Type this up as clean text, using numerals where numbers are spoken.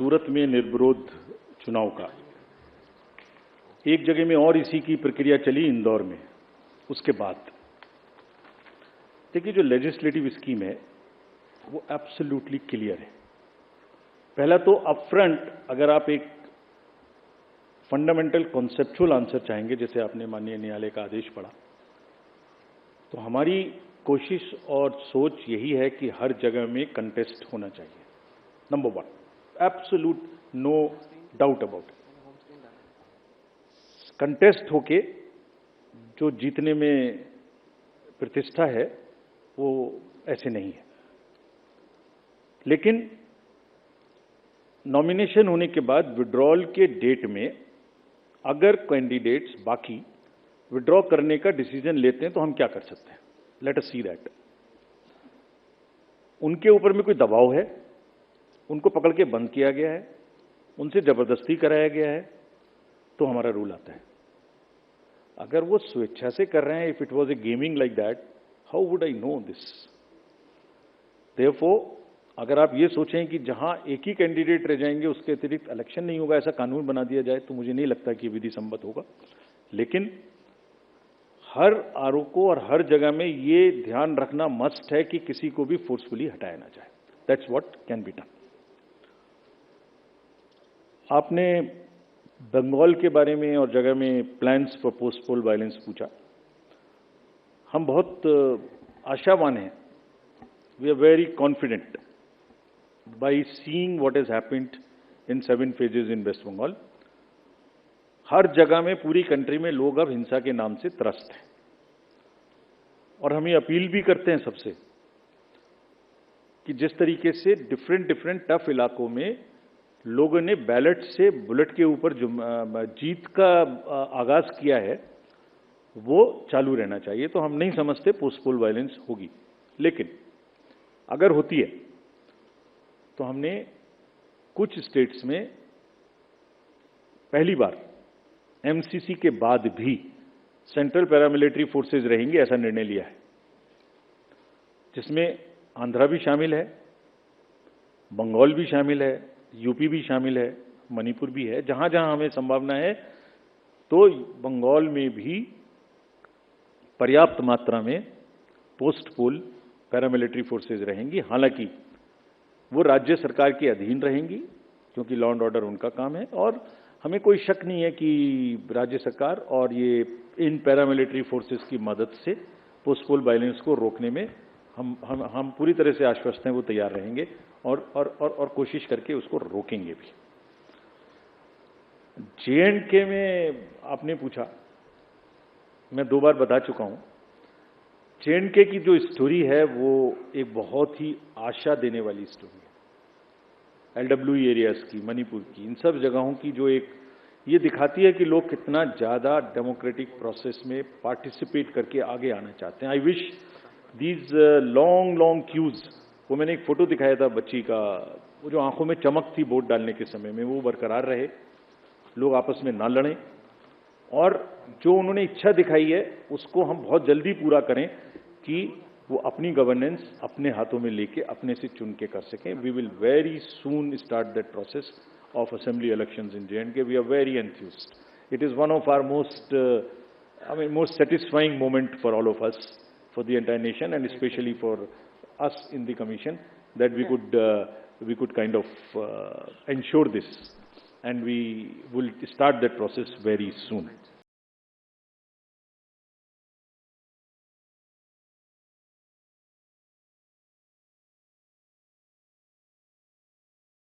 सूरत में निर्विरोध चुनाव का, एक जगह में और इसी की प्रक्रिया चली इंदौर में। उसके बाद देखिए, जो लेजिस्लेटिव स्कीम है वो एब्सोल्युटली क्लियर है। पहला तो अपफ्रंट अगर आप एक फंडामेंटल कॉन्सेप्चुअल आंसर चाहेंगे, जैसे आपने माननीय न्यायालय का आदेश पढ़ा, तो हमारी कोशिश और सोच यही है कि हर जगह में कंटेस्ट होना चाहिए। Number one, absolute no doubt about it. Contest होके जो जीतने में प्रतिष्ठा है वो ऐसे नहीं है। लेकिन नॉमिनेशन होने के बाद विड्रॉल के डेट में अगर कैंडिडेट्स बाकी विड्रॉ करने का डिसीजन लेते हैं तो हम क्या कर सकते हैं? Let us see that. उनके ऊपर में कोई दबाव है, उनको पकड़ के बंद किया गया है, उनसे जबरदस्ती कराया गया है, तो हमारा रूल आता है। अगर वो स्वेच्छा से कर रहे हैं, if it was A gaming like that, how would I know this? Therefore अगर आप ये सोचें कि जहां एक ही कैंडिडेट रह जाएंगे उसके अतिरिक्त इलेक्शन नहीं होगा, ऐसा कानून बना दिया जाए, तो मुझे नहीं लगता कि विधि सम्मत होगा। लेकिन हर आरोप को और हर जगह में ये ध्यान रखना मस्ट है कि किसी को भी फोर्सफुली हटाया ना जाए। That's what can be done. आपने बंगाल के बारे में और जगह में plans for post poll violence पूछा। हम बहुत आशावान हैं। We are very confident by seeing what has happened in 7 phases in West Bengal. हर जगह में पूरी कंट्री में लोग अब हिंसा के नाम से त्रस्त हैं, और हम ये अपील भी करते हैं सबसे कि जिस तरीके से डिफरेंट टफ इलाकों में लोगों ने बैलेट से बुलेट के ऊपर जीत का आगाज किया है, वो चालू रहना चाहिए। तो हम नहीं समझते पोस्ट पोल वायलेंस होगी, लेकिन अगर होती है तो हमने कुछ स्टेट्स में पहली बार एमसीसी के बाद भी सेंट्रल पैरामिलिट्री फोर्सेज रहेंगी, ऐसा निर्णय लिया है, जिसमें आंध्रा भी शामिल है, बंगाल भी शामिल है, यूपी भी शामिल है, मणिपुर भी है। जहां जहां हमें संभावना है तो बंगाल में भी पर्याप्त मात्रा में पोस्ट पोल पैरामिलिट्री फोर्सेज रहेंगी। हालांकि वो राज्य सरकार के अधीन रहेंगी, क्योंकि लॉ एंड ऑर्डर उनका काम है, और हमें कोई शक नहीं है कि राज्य सरकार और ये इन पैरामिलिट्री फोर्सेस की मदद से पोस्ट पोल वायलेंस को रोकने में हम पूरी तरह से आश्वस्त हैं, वो तैयार रहेंगे और कोशिश करके उसको रोकेंगे भी। जे&के में आपने पूछा, मैं 2 बार बता चुका हूं। जे&के की जो स्टोरी है वो एक बहुत ही आशा देने वाली स्टोरी है। LWE एरियाज की, मणिपुर की, इन सब जगहों की जो एक ये दिखाती है कि लोग कितना ज्यादा डेमोक्रेटिक प्रोसेस में पार्टिसिपेट करके आगे आना चाहते हैं। I wish these long queues, वो मैंने एक फोटो दिखाया था बच्ची का, वो जो आंखों में चमक थी वोट डालने के समय में, वो बरकरार रहे, लोग आपस में ना लड़ें, और जो उन्होंने इच्छा दिखाई है उसको हम बहुत जल्दी पूरा करें कि वो अपनी गवर्नेंस अपने हाथों में लेके अपने से चुन के कर सकें। We will very soon start that process of assembly elections in J&K. We are very enthused. It is one of our most satisfying moment for all of us, for the entire nation, and especially for us in the commission, that we could kind of ensure this, and we will start that process very soon.